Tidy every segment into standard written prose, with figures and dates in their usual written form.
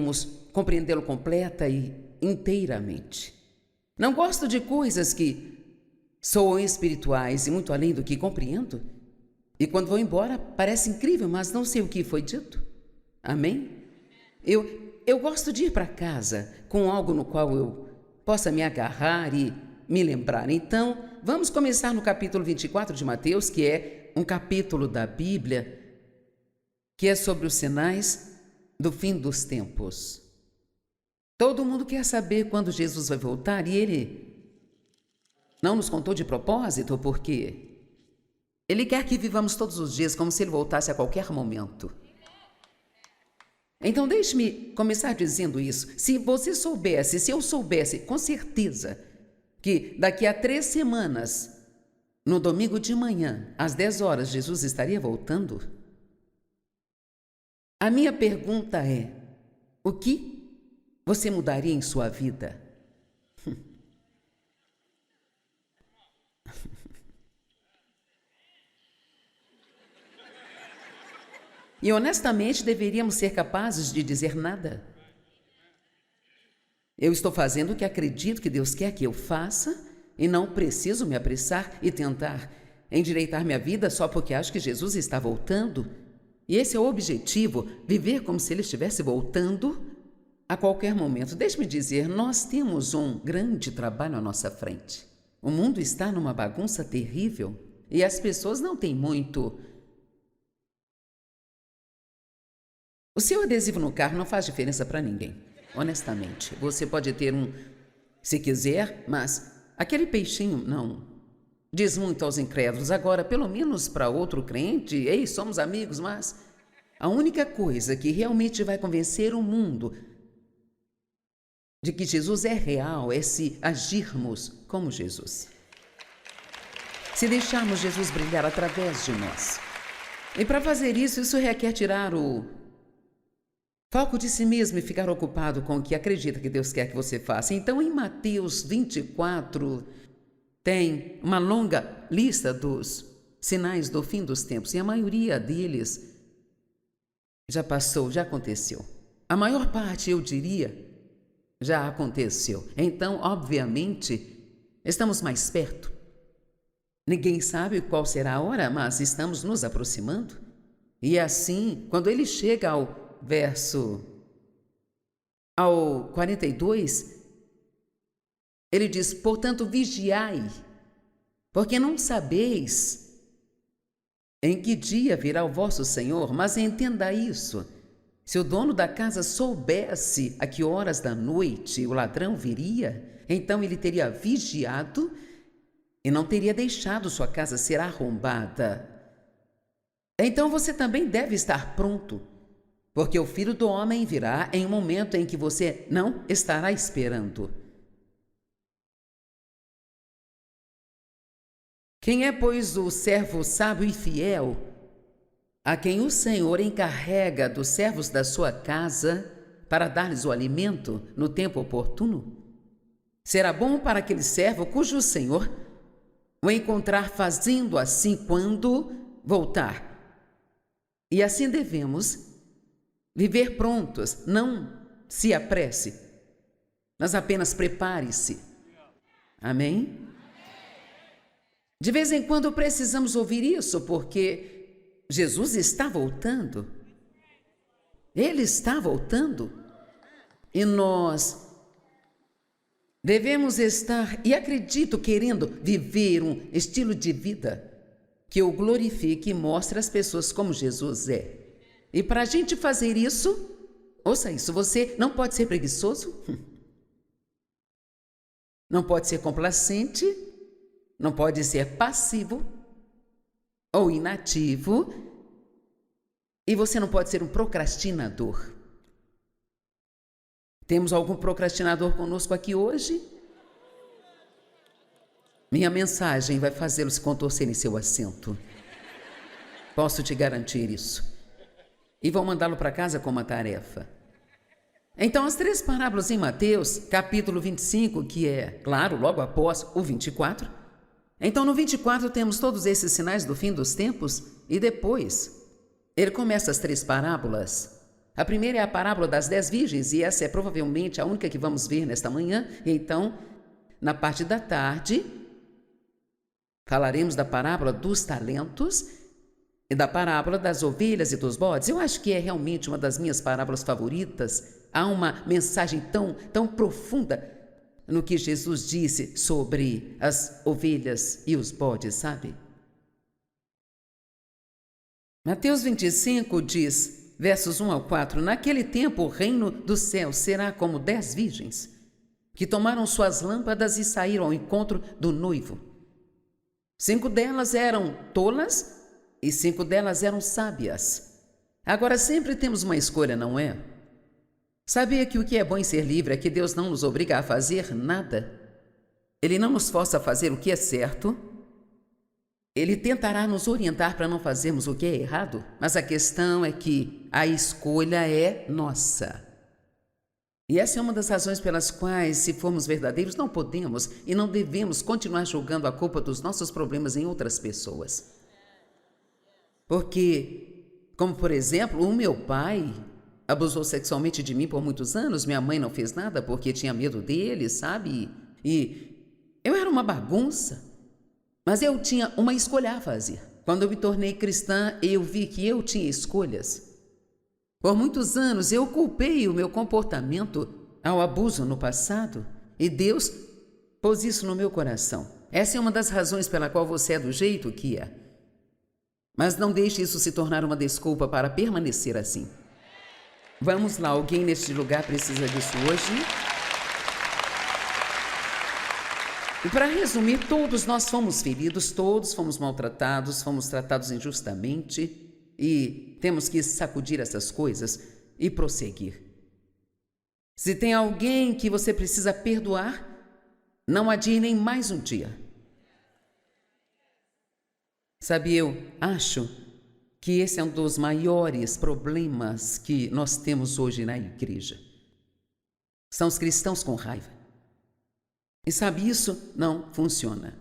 poderemos compreendê-lo completa e inteiramente. Não gosto de coisas que soam espirituais e muito além do que compreendo. E quando vou embora, parece incrível, mas não sei o que foi dito. Amém? Eu gosto de ir para casa com algo no qual eu possa me agarrar e me lembrar. Então, vamos começar no capítulo 24 de Mateus, que é um capítulo da Bíblia, que é sobre os sinais do fim dos tempos. Todo mundo quer saber quando Jesus vai voltar e ele não nos contou de propósito, porque ele quer que vivamos todos os dias como se ele voltasse a qualquer momento. Então, deixe-me começar dizendo isso. Se você soubesse, se eu soubesse, com certeza, que daqui a 3 semanas, no domingo de manhã, às 10 horas, Jesus estaria voltando, a minha pergunta é: o que você mudaria em sua vida? E honestamente deveríamos ser capazes de dizer nada. Eu estou fazendo o que acredito que Deus quer que eu faça e não preciso me apressar e tentar endireitar minha vida só porque acho que Jesus está voltando. E esse é o objetivo, viver como se ele estivesse voltando a qualquer momento. Deixe-me dizer, nós temos um grande trabalho à nossa frente. O mundo está numa bagunça terrível e as pessoas não têm muito. O seu adesivo no carro não faz diferença para ninguém, honestamente. Você pode ter um, se quiser, mas aquele peixinho não diz muito aos incrédulos. Agora, pelo menos para outro crente, ei, somos amigos, mas a única coisa que realmente vai convencer o mundo de que Jesus é real é se agirmos como Jesus. Se deixarmos Jesus brilhar através de nós. E para fazer isso, isso requer tirar o foco de si mesmo e ficar ocupado com o que acredita que Deus quer que você faça. Então, em Mateus 24, tem uma longa lista dos sinais do fim dos tempos. E a maioria deles já passou, já aconteceu. A maior parte, eu diria, já aconteceu. Então, obviamente, estamos mais perto. Ninguém sabe qual será a hora, mas estamos nos aproximando. E assim, quando ele chega ao 42, ele diz: portanto, vigiai, porque não sabeis em que dia virá o vosso Senhor. Mas entenda isso: se o dono da casa soubesse a que horas da noite o ladrão viria, então ele teria vigiado e não teria deixado sua casa ser arrombada. Então você também deve estar pronto, porque o Filho do Homem virá em um momento em que você não estará esperando. Quem é, pois, o servo sábio e fiel, a quem o Senhor encarrega dos servos da sua casa para dar-lhes o alimento no tempo oportuno? Será bom para aquele servo cujo Senhor o encontrar fazendo assim quando voltar. E assim devemos viver prontos. Não se apresse, mas apenas prepare-se. Amém? De vez em quando precisamos ouvir isso, porque Jesus está voltando. Ele está voltando. E nós devemos estar, e acredito, querendo viver um estilo de vida que o glorifique e mostre às pessoas como Jesus é. E para a gente fazer isso, ouça isso, você não pode ser preguiçoso, não pode ser complacente, não pode ser passivo ou inativo, e você não pode ser um procrastinador. Temos algum procrastinador conosco aqui hoje? Minha mensagem vai fazê-lo se contorcer em seu assento. Posso te garantir isso. E vou mandá-lo para casa com uma tarefa. Então, as 3 parábolas em Mateus, capítulo 25, que é, claro, logo após o 24. Então, no 24 temos todos esses sinais do fim dos tempos, e depois ele começa as 3 parábolas A primeira é a parábola das 10 virgens, e essa é provavelmente a única que vamos ver nesta manhã. Então, na parte da tarde, falaremos da parábola dos talentos e da parábola das ovelhas e dos bodes. Eu acho que é realmente uma das minhas parábolas favoritas. Há uma mensagem tão profunda no que Jesus disse sobre as ovelhas e os bodes, sabe? Mateus 25 diz, versos 1 ao 4, naquele tempo o reino do céu será como 10 virgens, que tomaram suas lâmpadas e saíram ao encontro do noivo. 5 delas eram tolas e 5 delas eram sábias. Agora sempre temos uma escolha, não é? Sabia que o que é bom em ser livre é que Deus não nos obriga a fazer nada. Ele não nos força a fazer o que é certo. Ele tentará nos orientar para não fazermos o que é errado, mas a questão é que a escolha é nossa. E essa é uma das razões pelas quais, se formos verdadeiros, não podemos e não devemos continuar julgando a culpa dos nossos problemas em outras pessoas. Porque, como por exemplo, o meu pai abusou sexualmente de mim por muitos anos, minha mãe não fez nada porque tinha medo dele, sabe? E eu era uma bagunça, mas eu tinha uma escolha a fazer. Quando eu me tornei cristã, eu vi que eu tinha escolhas. Por muitos anos eu culpei o meu comportamento ao abuso no passado e Deus pôs isso no meu coração. Essa é uma das razões pela qual você é do jeito que é. Mas não deixe isso se tornar uma desculpa para permanecer assim. Vamos lá, alguém neste lugar precisa disso hoje? E para resumir, todos nós fomos feridos, todos fomos maltratados, fomos tratados injustamente e temos que sacudir essas coisas e prosseguir. Se tem alguém que você precisa perdoar, não adie nem mais um dia. Sabe, eu acho que esse é um dos maiores problemas que nós temos hoje na igreja. São os cristãos com raiva. E sabe, isso não funciona.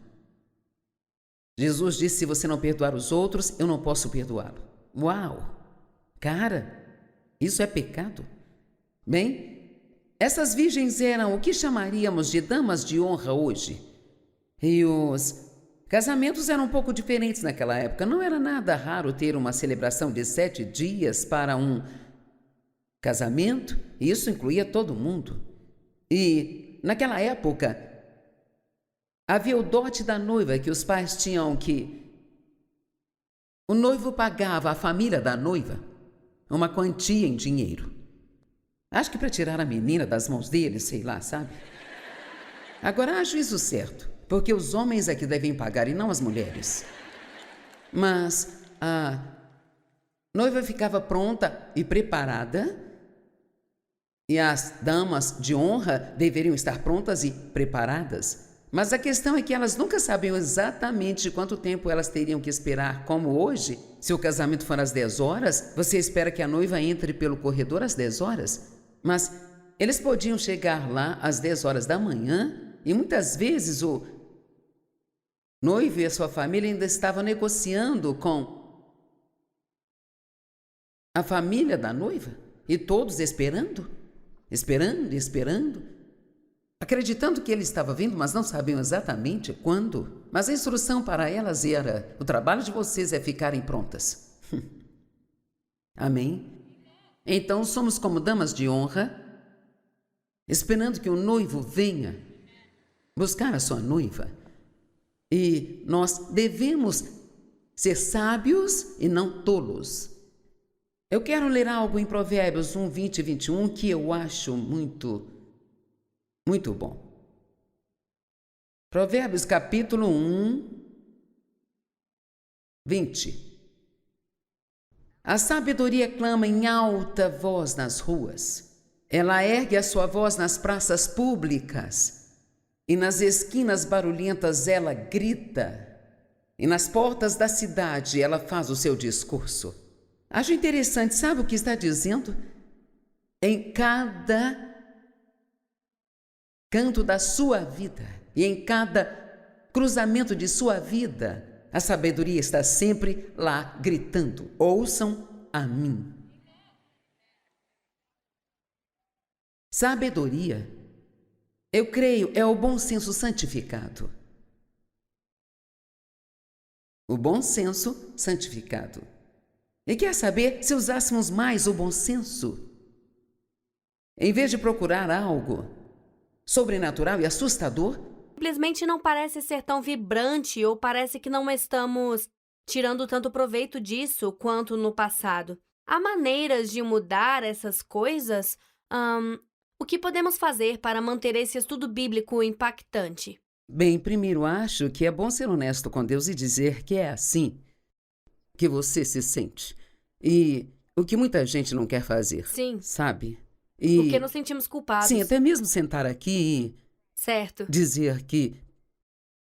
Jesus disse, se você não perdoar os outros, eu não posso perdoá-lo. Uau! Cara, isso é pecado. Bem, essas virgens eram o que chamaríamos de damas de honra hoje. E os casamentos eram um pouco diferentes naquela época. Não era nada raro ter uma celebração de 7 dias para um casamento. Isso incluía todo mundo. E naquela época havia o dote da noiva que os pais tinham que... O noivo pagava à família da noiva uma quantia em dinheiro. Acho que para tirar a menina das mãos dele, sei lá, sabe? Agora, acho isso certo, porque os homens é que devem pagar e não as mulheres. Mas a noiva ficava pronta e preparada, e as damas de honra deveriam estar prontas e preparadas. Mas a questão é que elas nunca sabiam exatamente quanto tempo elas teriam que esperar, como hoje. Se o casamento for às 10 horas, você espera que a noiva entre pelo corredor às 10 horas. Mas eles podiam chegar lá às 10 horas da manhã e muitas vezes o noivo e a sua família ainda estavam negociando com a família da noiva e todos esperando, acreditando que ele estava vindo, mas não sabiam exatamente quando. Mas a instrução para elas era, o trabalho de vocês é ficarem prontas. Amém? Então somos como damas de honra, esperando que o noivo venha buscar a sua noiva. E nós devemos ser sábios e não tolos. Eu quero ler algo em Provérbios 1, 20 e 21 que eu acho muito bom. Provérbios capítulo 1, 20. A sabedoria clama em alta voz nas ruas. Ela ergue a sua voz nas praças públicas. E nas esquinas barulhentas ela grita. E nas portas da cidade ela faz o seu discurso. Acho interessante, sabe o que está dizendo? Em cada canto da sua vida e em cada cruzamento de sua vida, a sabedoria está sempre lá gritando: ouçam a mim. Sabedoria, eu creio, é o bom senso santificado. O bom senso santificado. E quer saber se usássemos mais o bom senso? Em vez de procurar algo sobrenatural e assustador, Simplesmente não parece ser tão vibrante ou parece que não estamos tirando tanto proveito disso quanto no passado. Há maneiras de mudar essas coisas? O que podemos fazer para manter esse estudo bíblico impactante? bem, primeiro acho que é bom ser honesto com Deus e dizer que é assim que você se sente. E o que muita gente não quer fazer, Sim, sabe? porque E, nos sentimos sim, culpados. até mesmo sentar aqui Certo. e dizer que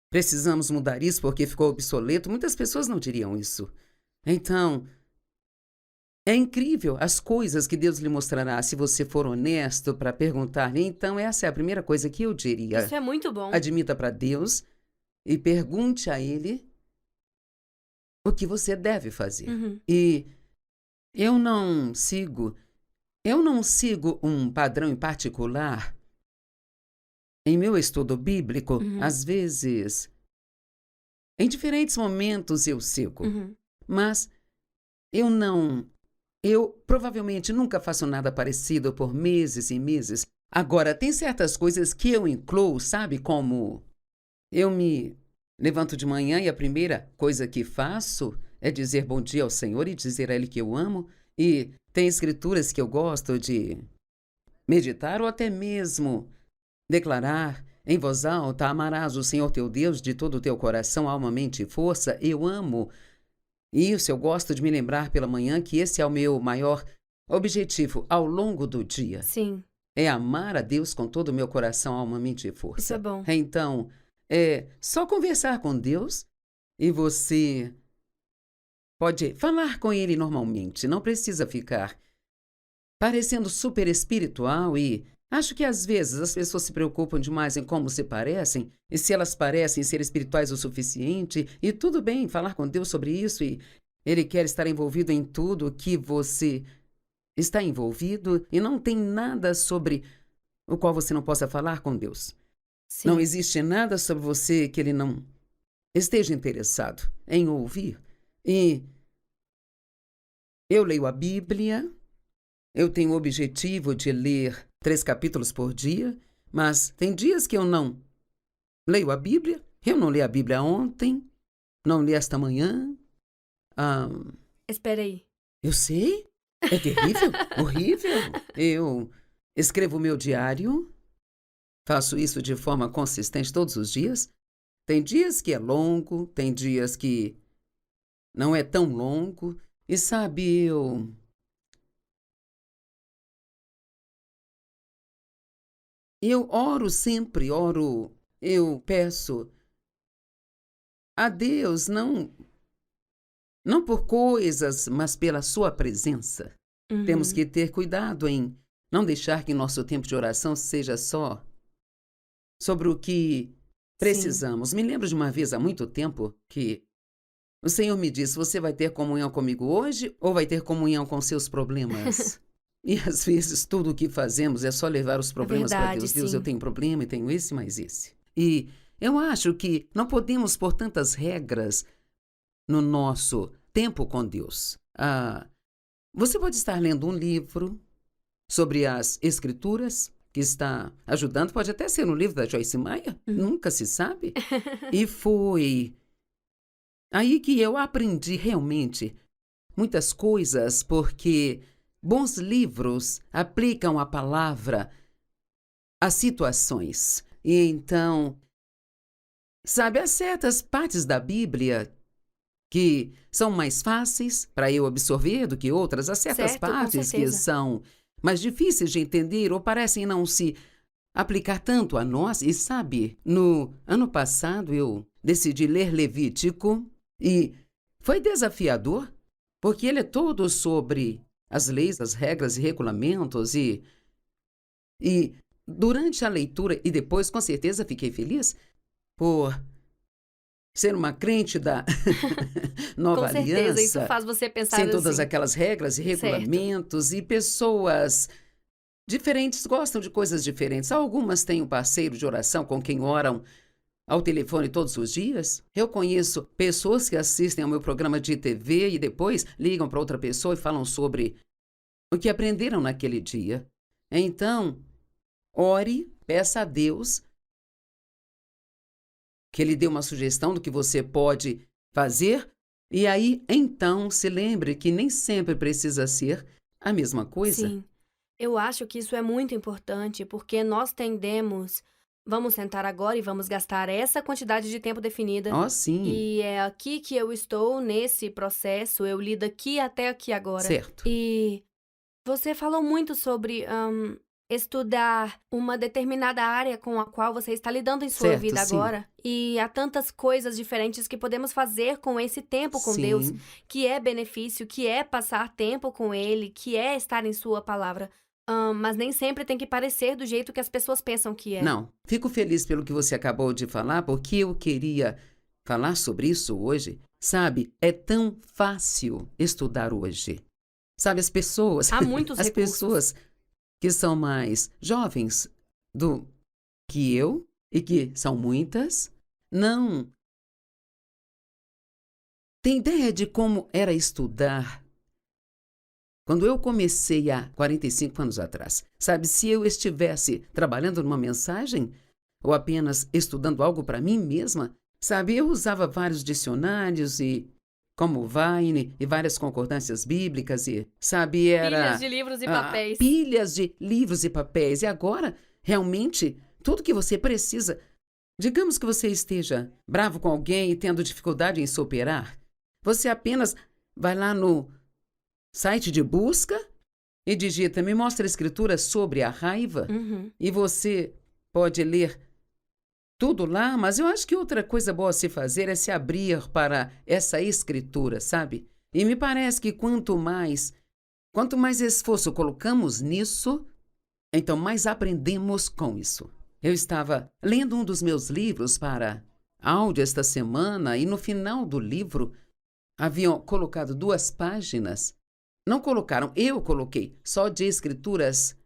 precisamos mudar isso porque ficou obsoleto, muitas pessoas não diriam isso. Então, é incrível as coisas que Deus lhe mostrará se você for honesto para perguntar. Então, essa é a primeira coisa que eu diria. Isso é muito bom. Admita para Deus e pergunte a Ele o que você deve fazer. Uhum. E eu não sigo um padrão em particular. Em meu estudo bíblico, Uhum. às vezes, em diferentes momentos eu sigo, Uhum. mas eu provavelmente nunca faço nada parecido por meses e meses. Agora, tem certas coisas que eu incluo, sabe, como eu me levanto de manhã e a primeira coisa que faço é dizer bom dia ao Senhor e dizer a Ele que eu amo. E tem escrituras que eu gosto de meditar ou até mesmo declarar em voz alta: amarás o Senhor teu Deus de todo o teu coração, alma, mente e força. Eu amo isso, eu gosto de me lembrar pela manhã que esse é o meu maior objetivo ao longo do dia. Sim, É amar a Deus com todo o meu coração, alma, mente e força. isso é bom. Então, é só conversar com Deus e você pode falar com Ele normalmente. Não precisa ficar parecendo super espiritual e acho que às vezes as pessoas se preocupam demais em como se parecem e se elas parecem ser espirituais o suficiente. E tudo bem falar com Deus sobre isso e Ele quer estar envolvido em tudo que você está envolvido e não tem nada sobre o qual você não possa falar com Deus. Não Sim. existe nada sobre você que Ele não esteja interessado em ouvir. E eu leio a Bíblia, eu tenho o objetivo de ler 3 capítulos por dia, mas tem dias que eu não leio a Bíblia. Eu não li a Bíblia ontem, não li esta manhã. Espera aí. Eu sei, é terrível, horrível. Eu escrevo meu diário, faço isso de forma consistente todos os dias. Tem dias que é longo, tem dias que não é tão longo. E sabe, eu oro sempre, eu peço a Deus, não por coisas, mas pela sua presença. Temos Uhum. que ter cuidado em não deixar que nosso tempo de oração seja só sobre o que Sim. precisamos. Me lembro de uma vez há muito tempo que o Senhor me disse: você vai ter comunhão comigo hoje ou vai ter comunhão com seus problemas? E às vezes tudo o que fazemos é só levar os É problemas para verdade, Deus. Deus, eu sim. tenho problema e tenho esse mais esse. E eu acho que não podemos pôr tantas regras no nosso tempo com Deus. Você pode estar lendo um livro sobre as Escrituras que está ajudando, pode até ser um livro da Joyce Meyer, nunca se sabe. E foi aí que eu aprendi realmente muitas coisas, porque bons livros aplicam a palavra às situações. E então, sabe, há certas partes da Bíblia que são mais fáceis para eu absorver do que outras. Há certas Certo, com partes que certeza. são mais difíceis de entender ou parecem não se aplicar tanto a nós. E sabe, no ano passado eu decidi ler Levítico e foi desafiador, porque ele é todo sobre as leis, as regras e regulamentos e durante a leitura e depois, com certeza, fiquei feliz por ser uma crente da Com Nova certeza, isso Aliança, faz você pensar sem todas assim. aquelas regras e Certo. regulamentos e pessoas diferentes gostam de coisas diferentes. Algumas têm um parceiro de oração com quem oram ao telefone todos os dias. Eu conheço pessoas que assistem ao meu programa de TV e depois ligam para outra pessoa e falam sobre o que aprenderam naquele dia. Então, ore, peça a Deus que Ele dê uma sugestão do que você pode fazer, e aí, então, se lembre que nem sempre precisa ser a mesma coisa. Sim, eu acho que isso é muito importante, porque nós tendemos, vamos sentar agora e vamos gastar essa quantidade de tempo definida, Oh, sim, e é aqui que eu estou nesse processo, eu li daqui até aqui agora. certo. E você falou muito sobre estudar uma determinada área com a qual você está lidando em sua Certo, vida sim. agora. E há tantas coisas diferentes que podemos fazer com esse tempo com Deus, Sim. que é benefício, que é passar tempo com Ele, que é estar em Sua palavra. Mas nem sempre tem que parecer do jeito que as pessoas pensam que é. Não, fico feliz pelo que você acabou de falar, porque eu queria falar sobre isso hoje. Sabe, é tão fácil estudar hoje. Sabe, as pessoas, Há muitos as recursos. pessoas que são mais jovens do que eu, e que são muitas, não têm ideia de como era estudar quando eu comecei há 45 anos atrás. Sabe, se eu estivesse trabalhando numa mensagem ou apenas estudando algo para mim mesma, sabe, eu usava vários dicionários e como o Vine e várias concordâncias bíblicas e, sabe, Pilhas era de livros e papéis. pilhas de livros e papéis. E agora, realmente, tudo que você precisa, digamos que você esteja bravo com alguém e tendo dificuldade em superar, você apenas vai lá no site de busca e digita "Me mostra a escritura sobre a raiva" Uhum. e você pode ler tudo lá, mas eu acho que outra coisa boa a se fazer é se abrir para essa escritura, sabe? E me parece que quanto mais esforço colocamos nisso, então mais aprendemos com isso. Eu estava lendo um dos meus livros para áudio esta semana e no final do livro haviam colocado 2 páginas. Não colocaram, eu coloquei, só de escrituras,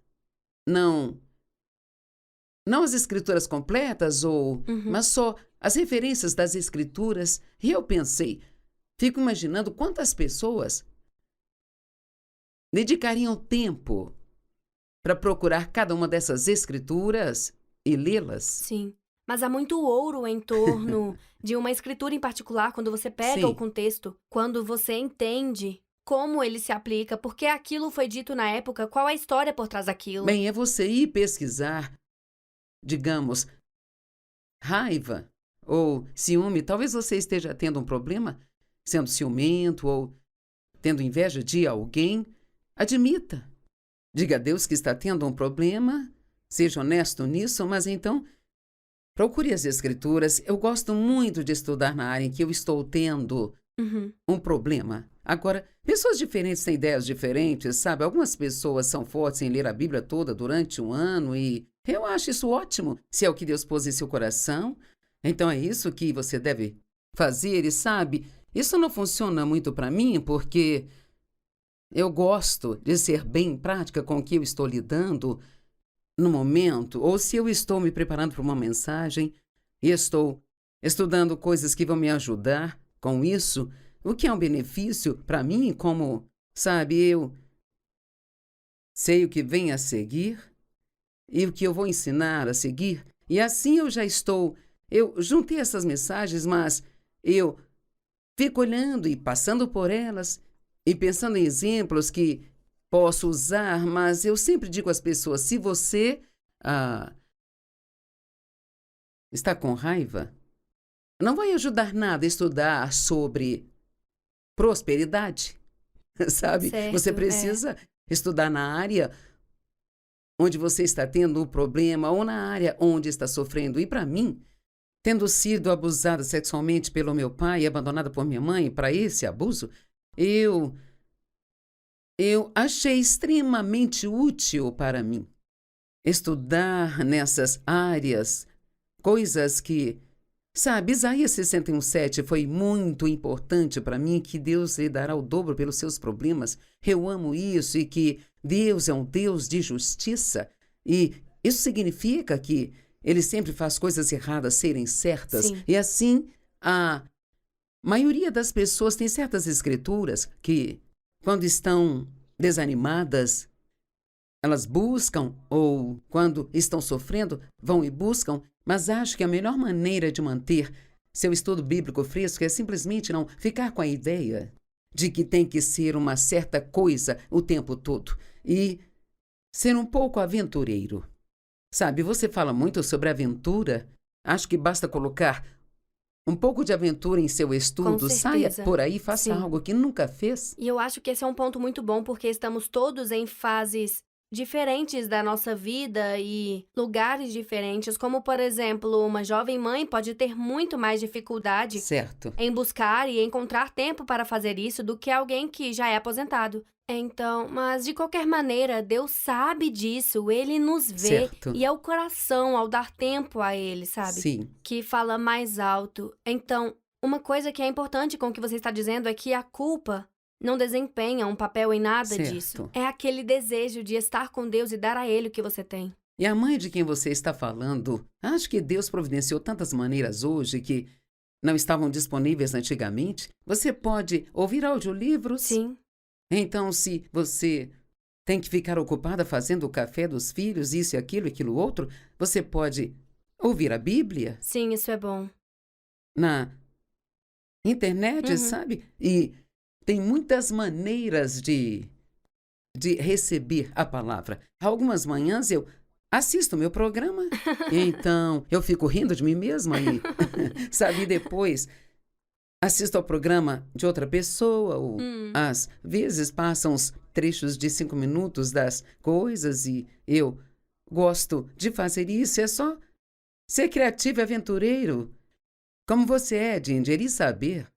não as escrituras completas, mas só as referências das escrituras. E eu pensei, fico imaginando quantas pessoas dedicariam tempo para procurar cada uma dessas escrituras e lê-las. Sim. Mas há muito ouro em torno de uma escritura em particular, quando você pega Sim. o contexto, quando você entende como ele se aplica, porque aquilo foi dito na época, qual é a história por trás daquilo. Bem, é você ir pesquisar, digamos, raiva ou ciúme. Talvez você esteja tendo um problema, sendo ciumento ou tendo inveja de alguém. Admita. Diga a Deus que está tendo um problema, seja honesto nisso, mas então procure as escrituras. Eu gosto muito de estudar na área em que eu estou tendo um problema. Agora, pessoas diferentes têm ideias diferentes, sabe? Algumas pessoas são fortes em ler a Bíblia toda durante um ano e eu acho isso ótimo. Se é o que Deus pôs em seu coração, então é isso que você deve fazer. E sabe, isso não funciona muito para mim porque eu gosto de ser bem prática com o que eu estou lidando no momento, ou se eu estou me preparando para uma mensagem e estou estudando coisas que vão me ajudar com isso, o que é um benefício para mim, como, sabe, eu sei o que vem a seguir e o que eu vou ensinar a seguir, e assim eu juntei essas mensagens, mas eu fico olhando e passando por elas e pensando em exemplos que posso usar, mas eu sempre digo às pessoas, se você está com raiva, não vai ajudar nada a estudar sobre prosperidade, sabe? Certo, Você precisa estudar na área onde você está tendo um problema ou na área onde está sofrendo. E para mim, tendo sido abusada sexualmente pelo meu pai e abandonada por minha mãe para esse abuso, eu achei extremamente útil para mim estudar nessas áreas, coisas que, sabe, Isaías 61:7 foi muito importante para mim, que Deus lhe dará o dobro pelos seus problemas. Eu amo isso e que Deus é um Deus de justiça e isso significa que ele sempre faz coisas erradas serem certas. Sim. E assim, a maioria das pessoas tem certas escrituras que, quando estão desanimadas, elas buscam, ou quando estão sofrendo, vão e buscam, mas acho que a melhor maneira de manter seu estudo bíblico fresco é simplesmente não ficar com a ideia de que tem que ser uma certa coisa o tempo todo e ser um pouco aventureiro. Sabe, você fala muito sobre aventura. Acho que basta colocar um pouco de aventura em seu Com estudo. Saia certeza. por aí, faça Sim. algo que nunca fez. E eu acho que esse é um ponto muito bom, porque estamos todos em fases diferentes da nossa vida e lugares diferentes, como, por exemplo, uma jovem mãe pode ter muito mais dificuldade Certo, em buscar e encontrar tempo para fazer isso do que alguém que já é aposentado. Então, mas de qualquer maneira, Deus sabe disso, ele nos vê certo. e é o coração ao dar tempo a ele, sabe? Sim, Que fala mais alto. Então, uma coisa que é importante com o que você está dizendo é que a culpa não desempenha um papel em nada disso. certo. É aquele desejo de estar com Deus e dar a Ele o que você tem. E a mãe de quem você está falando, acho que Deus providenciou tantas maneiras hoje que não estavam disponíveis antigamente. Você pode ouvir audiolivros. Sim, Então, se você tem que ficar ocupada fazendo o café dos filhos, isso e aquilo outro, você pode ouvir a Bíblia sim, isso é bom. na internet, Uhum. sabe? E tem muitas maneiras de receber a palavra. Algumas manhãs eu assisto o meu programa, e então eu fico rindo de mim mesma e, sabe, depois assisto ao programa de outra pessoa, ou às vezes passam uns trechos de 5 minutos das coisas e eu gosto de fazer isso. É só ser criativo e aventureiro, como você é, Ginger, e saber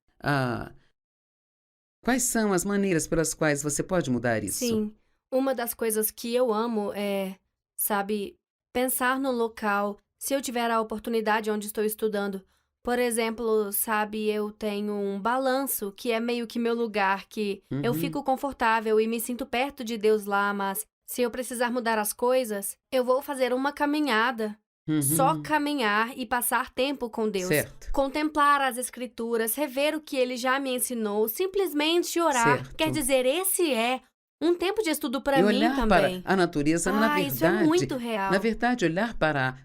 quais são as maneiras pelas quais você pode mudar isso. Sim, uma das coisas que eu amo é, sabe, pensar no local, se eu tiver a oportunidade onde estou estudando. Por exemplo, sabe, eu tenho um balanço que é meio que meu lugar, que eu Uhum, fico confortável e me sinto perto de Deus lá, mas se eu precisar mudar as coisas, eu vou fazer uma caminhada. Só uhum, caminhar e passar tempo com Deus. certo, Contemplar as escrituras, rever o que ele já me ensinou, simplesmente orar. Quer certo. dizer, esse é um tempo de estudo para E mim olhar para também. a natureza, Isso é muito real. na verdade, olhar para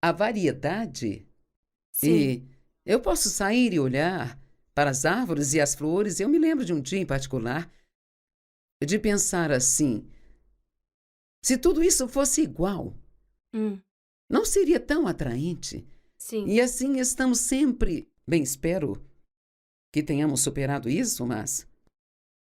a variedade. Sim. E eu posso sair e olhar para as árvores e as flores. Eu me lembro de um dia em particular de pensar assim: se tudo isso fosse igual, Hum, não seria tão atraente. sim. E assim estamos sempre. Bem, espero que tenhamos superado isso, mas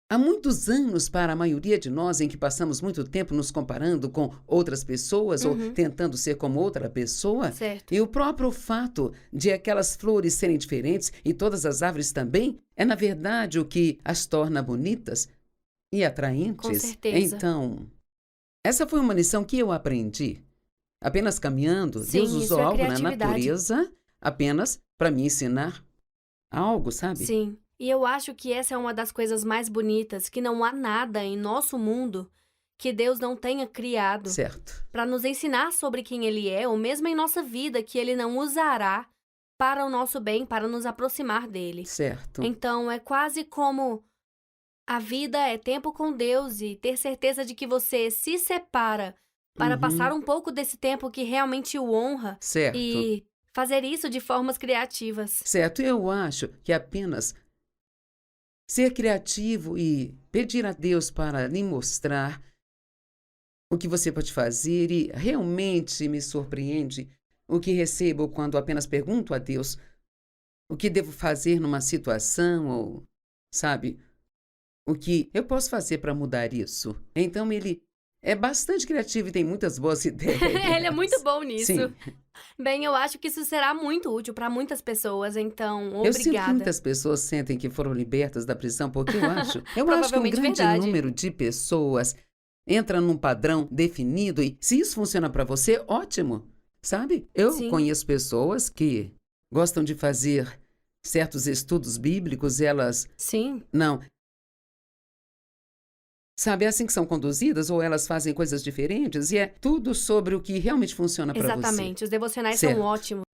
há muitos anos para a maioria de nós em que passamos muito tempo nos comparando com outras pessoas ou Uhum, tentando ser como outra pessoa. certo. E o próprio fato de aquelas flores serem diferentes e todas as árvores também é, na verdade, o que as torna bonitas e Com atraentes. certeza. Então, essa foi uma lição que eu aprendi. Apenas caminhando, Deus Sim, usou isso é algo na criatividade. natureza apenas para me ensinar algo, sabe? Sim. E eu acho que essa é uma das coisas mais bonitas, que não há nada em nosso mundo que Deus não tenha criado Certo, para nos ensinar sobre quem Ele é, ou mesmo em nossa vida, que Ele não usará para o nosso bem, para nos aproximar dele. certo. Então, é quase como a vida é tempo com Deus e ter certeza de que você se separa para passar Uhum, um pouco desse tempo que realmente o honra certo. e fazer isso de formas criativas. Certo, eu acho que apenas ser criativo e pedir a Deus para lhe mostrar o que você pode fazer e realmente me surpreende o que recebo quando apenas pergunto a Deus o que devo fazer numa situação ou, sabe, o que eu posso fazer para mudar isso. Então ele é bastante criativo e tem muitas boas Ele é muito ideias. bom nisso. Sim, Bem, eu acho que isso será muito útil para muitas pessoas, então, eu sinto que obrigada. muitas pessoas sentem que foram libertas da prisão porque eu acho que um Provavelmente grande verdade. número de pessoas entra num padrão definido e se isso funciona para você, ótimo, sabe? Eu Sim. conheço pessoas que gostam de fazer certos estudos bíblicos, elas Sim. não, Sabe, é assim que são conduzidas ou elas fazem coisas diferentes e é tudo sobre o que realmente funciona para você. Exatamente, os devocionais são Certo. ótimos.